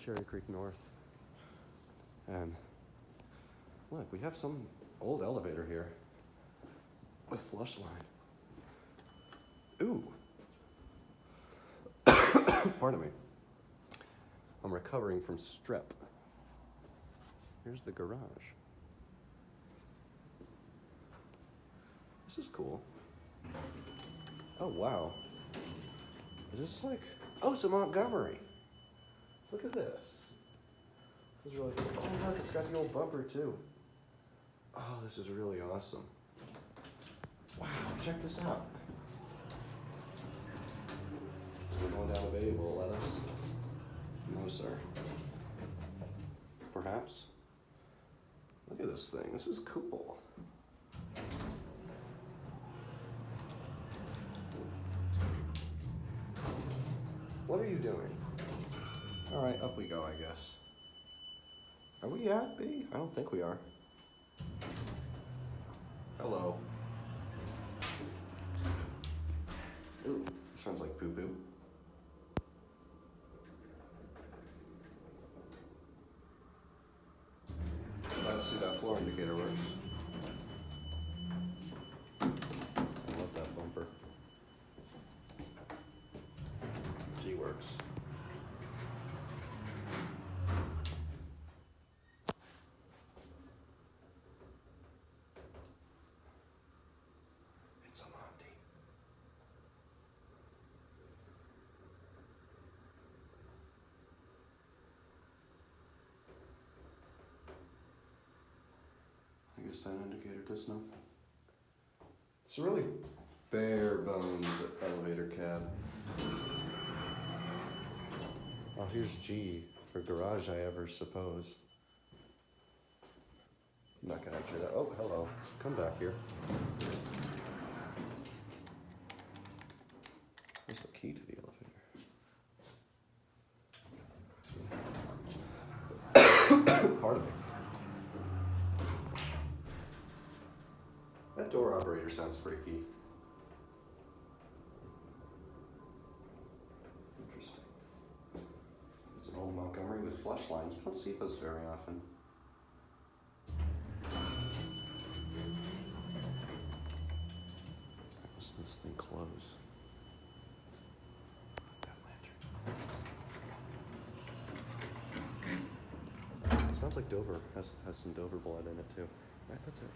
Cherry Creek North. And look, we have some old elevator here with Flushline. Ooh. Pardon me. I'm recovering from strep. Here's the garage. This is cool. Oh, wow. Is this like, oh, it's a Montgomery. Look at this. This is really cool. Oh, look, it's got the old bumper too. Oh, this is really awesome. Wow, check this out. We're going down a bay, will it let us? No, sir. Perhaps? Look at this thing, this is cool. What are you doing? All right, up we go, I guess. Are we at B? I don't think we are. Hello. Ooh, sounds like poo-poo. Let's see that floor indicator works. I love that bumper. G works. It's a Monty. I guess that indicator does nothing. It's a really bare bones elevator cab. Oh, here's G for garage, I ever suppose. I'm not gonna enter that. Oh, hello. Come back here. There's the key to the elevator. Pardon me. That door operator sounds freaky. Interesting. It's an old Montgomery with flush lines. You don't see those very often. Listen to this thing close. That lantern. Sounds like Dover. Has some Dover blood in it too. Right, that's it.